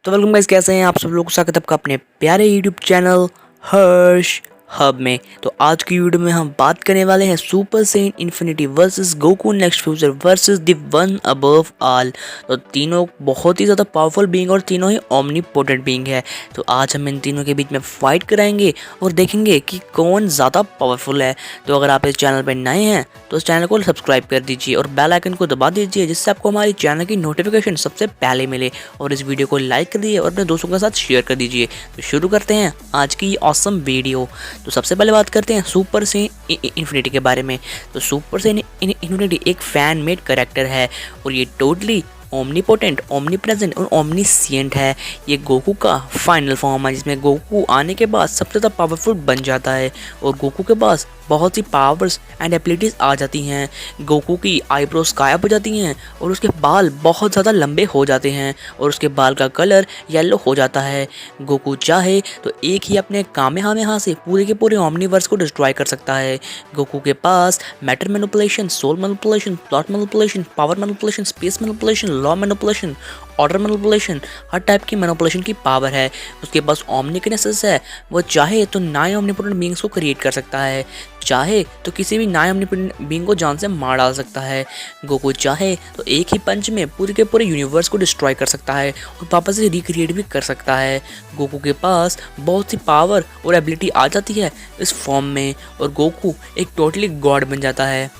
तो welcome guys, कैसे हैं आप सब लोग। स्वागत है आपका अपने प्यारे यूट्यूब चैनल हर्ष हब में। तो आज की वीडियो में हम बात करने वाले हैं super Sen infinity versus Goku next future versus the one above all. तो तीनों बहुत ही ज़्यादा पावरफुल बीइंग और तीनों ही ओमनीपोटेंट बीइंग है। तो आज हम इन तीनों के बीच में फाइट कराएंगे और देखेंगे कि कौन ज़्यादा पावरफुल है। तो अगर आप इस चैनल पर नए हैं तो इस चैनल को सब्सक्राइब कर दीजिए और बेल आइकन को दबा दीजिए, जिससे आपको हमारी चैनल की नोटिफिकेशन सबसे पहले मिले। और इस वीडियो को लाइक कर दीजिए और अपने दोस्तों के साथ शेयर कर दीजिए। तो शुरू करते हैं आज की ऑसम वीडियो। तो सबसे पहले बात करते हैं सुपर सेन इन्फिनिटी के बारे में। तो सुपर सेन इन्फिनिटी एक फैन मेड कैरेक्टर है और ये टोटली ओमनीपोटेंट, ओमनीप्रेजेंट और ओमनीसिएंट है। ये गोकू का फाइनल फॉर्म है, जिसमें गोकू आने के बाद सबसे ज़्यादा पावरफुल बन जाता है और गोकू के पास बहुत सी पावर्स एंड एबिलिटीज़ आ जाती हैं। गोकू की आईब्रोज गायब हो जाती हैं और उसके बाल बहुत ज़्यादा लंबे हो जाते हैं और उसके बाल का कलर येलो हो जाता है। गोकू चाहे तो एक ही अपने कामेहामेहा से पूरे के पूरे ओमनीवर्स को डिस्ट्रॉय कर सकता है। गोकू के पास matter manipulation, soul manipulation, plot manipulation, power manipulation, space manipulation, law manipulation, order manipulation, हर टाइप की मैनिपुलेशन की पावर है। उसके पास ओमनीकिनेसिस है। वो चाहे तो नए ओमनीपोटेंट बीइंग्स को क्रिएट कर सकता है, चाहे तो किसी भी नए ओमनीपोटेंट बीइंग को जान से मार डाल सकता है। गोकू चाहे तो एक ही पंच में पूरे के पूरे यूनिवर्स को डिस्ट्रॉय कर सकता है और वापस से रिक्रिएट भी कर सकता है। गोकू के पास बहुत सी पावर और एबिलिटी आ जाती है इस फॉर्म में और गोकू एक टोटली गॉड बन जाता है।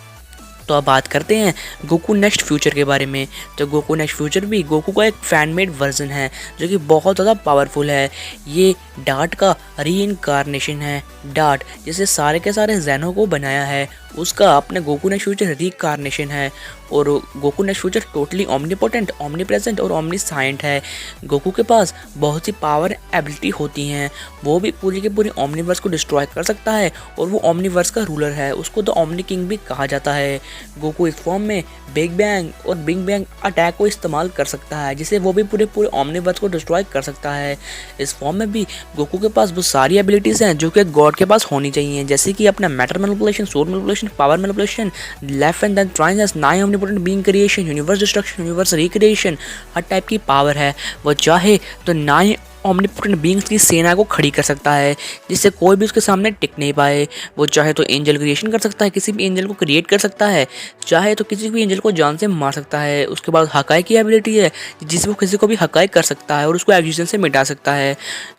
तो अब बात करते हैं गोकू नेक्स्ट फ्यूचर के बारे में। तो गोकू नेक्स्ट फ्यूचर भी गोकू का एक फैन मेड वर्जन है जो कि बहुत ज़्यादा पावरफुल है। ये डार्ट का रीइंकारनेशन है। डार्ट जिसे सारे के सारे ज़ैनो को बनाया है, उसका अपने गोकू नेक्स्ट फ्यूचर रीइंकारनेशन है। और Goku next future totally omnipotent, omnipresent और ओमनीसाइंट है। गोकू के पास बहुत सी पावर एबिलिटी होती हैं। वो भी पूरी के पूरी ओमनीवर्स को डिस्ट्रॉय कर सकता है और वो ओमनीवर्स का रूलर है। उसको द ओमनी किंग भी कहा जाता है। गोकू इस फॉर्म में बिग बैंग और बिग बैंग अटैक को इस्तेमाल कर सकता है, जिसे वो भी पूरे पूरे ओमनीवर्स को डिस्ट्रॉय कर सकता है। इस फॉर्म में भी गोकू के पास वो सारी एबिलिटीज़ हैं जो कि गॉड के पास होनी चाहिए, जैसे कि अपना matter manipulation, soul manipulation, power manipulation, left and then triangles, nine omnipotent being creation, universe destruction, universe recreation, हर टाइप की पावर है। वो चाहे तो नाइन ओमनीपोटेंट बीइंग्स की सेना को खड़ी कर सकता है, जिससे कोई भी उसके सामने टिक नहीं पाए। वो चाहे तो एंजल क्रिएशन कर सकता है, किसी भी एंजल को क्रिएट कर सकता है, चाहे तो किसी भी एंजल को जान से मार सकता है। उसके बाद हकाई की एबिलिटी है, जिससे वो किसी को भी हकाई कर सकता है और उसको एग्जिस्टेंस से मिटा सकता है।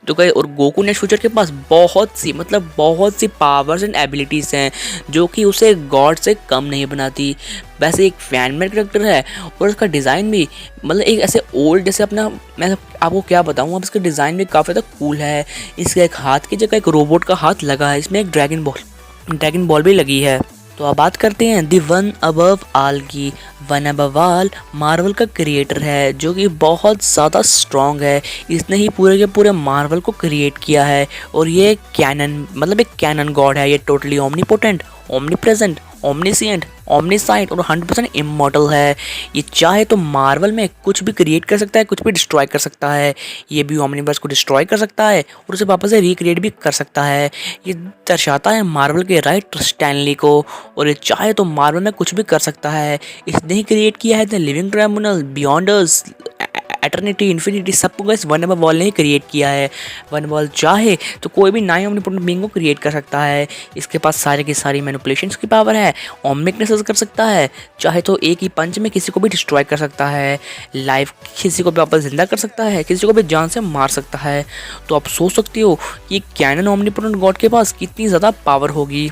तो कहीं और गोकू नेक्स्ट फ्यूचर के पास बहुत सी पावर्स एंड एबिलिटीज़ हैं जो कि उसे गॉड से कम नहीं बनाती। वैसे एक फैन मेड कैरेक्टर है और उसका डिज़ाइन भी एक ऐसे ओल्ड, जैसे अपना, मैं आपको क्या बताऊँ, अब इसका डिज़ाइन भी काफ़ी ज़्यादा कूल है। इसके एक हाथ की जगह एक रोबोट का हाथ लगा है, इसमें एक ड्रैगन बॉल भी लगी है। तो अब बात करते हैं दी वन अबव ऑल की। वन अबव ऑल मार्वल का क्रिएटर है जो कि बहुत ज़्यादा स्ट्रॉन्ग है। इसने ही पूरे के पूरे मार्वल को क्रिएट किया है और ये एक कैनन गॉड है। ये टोटली ओमनीपोटेंट, ओमनीप्रेजेंट, ओमनीसिएंट, ओमनीसाइंट और 100% इमॉर्टल है। ये चाहे तो मार्वल में कुछ भी क्रिएट कर सकता है, कुछ भी डिस्ट्रॉय कर सकता है। ये भी ओमनीवर्स को डिस्ट्रॉय कर सकता है और उसे वापस से रिक्रिएट भी कर सकता है। ये दर्शाता है मार्वल के राइटर स्टैनली को। और ये चाहे तो मार्वल में कुछ भी कर सकता है। इसने ही क्रिएट किया है the living tribunal, Beyonders, eternity, infinity, सबको गैस वन अबव ऑल ने ही क्रिएट किया है। वन अबव ऑल चाहे तो कोई भी नए ओमनीपोटेंट बीइंग को क्रिएट कर सकता है। इसके पास सारे की सारी मैनिपुलेशंस की पावर है। ओमनिकनेस कर सकता है, चाहे तो एक ही पंच में किसी को भी डिस्ट्रॉय कर सकता है। लाइफ किसी को भी वापस जिंदा कर सकता है, किसी को भी जान से मार सकता है। तो आप सोच सकते हो कि कैनन ओमनीपोटेंट गॉड के पास कितनी ज़्यादा पावर होगी।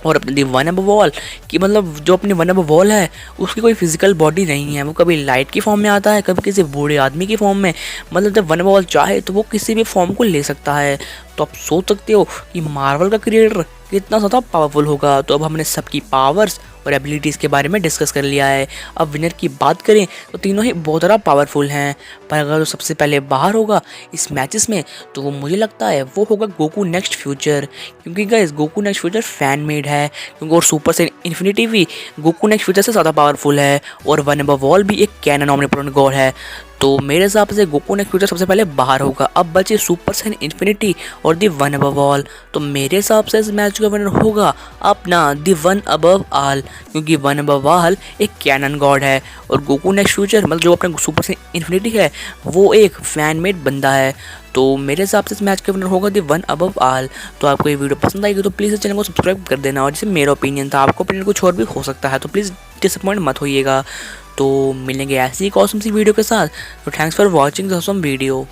और अपनी वन अबव ऑल कि जो अपनी वन अबव ऑल है उसकी कोई फिजिकल बॉडी नहीं है। वो कभी लाइट की फॉर्म में आता है, कभी किसी बूढ़े आदमी की फॉर्म में। जब वन अबव ऑल चाहे तो वो किसी भी फॉर्म को ले सकता है। तो आप सोच सकते हो कि मार्वल का क्रिएटर कितना ज़्यादा पावरफुल होगा। तो अब हमने सबकी पावर्स और एबिलिटीज़ के बारे में डिस्कस कर लिया है। अब विनर की बात करें तो तीनों ही बहुत ज़्यादा पावरफुल हैं, पर अगर वो सबसे पहले बाहर होगा इस मैचेस में तो वो मुझे लगता है वो होगा गोकू नेक्स्ट फ्यूचर। क्योंकि guys Goku next future fan made है, क्योंकि और सुपर सेन इन्फिनिटी भी गोकू नेक्स्ट फ्यूचर से ज़्यादा पावरफुल है और वन अबव ऑल भी एक कैनन ओमनीपोटेंट गॉड है। तो मेरे हिसाब से गोकू नेक्स्ट फ्यूचर सबसे पहले बाहर होगा। अब बचे सुपर सैयन इन्फिनिटी और दी वन अबव ऑल। तो मेरे हिसाब से इस मैच का विनर होगा अपना दी वन अबव ऑल, क्योंकि वन अबव ऑल एक कैनन गॉड है और गोकू नेक्स्ट फ्यूचर मतलब जो अपना सुपर सैयन इन्फिनिटी है वो एक फैन मेड बंदा है। तो मेरे हिसाब से इस मैच का विनर होगा दी वन अबव ऑल। तो आपको ये वीडियो पसंद आएगी तो प्लीज़ इस चैनल को सब्सक्राइब कर देना। और जैसे मेरा ओपिनियन था, आपका ओपिनियन कुछ और भी हो सकता है, तो प्लीज़ डिसअपॉइंट मत होइएगा। तो मिलेंगे ऐसी एक ऑसम सी वीडियो के साथ। तो thanks for watching this awesome video.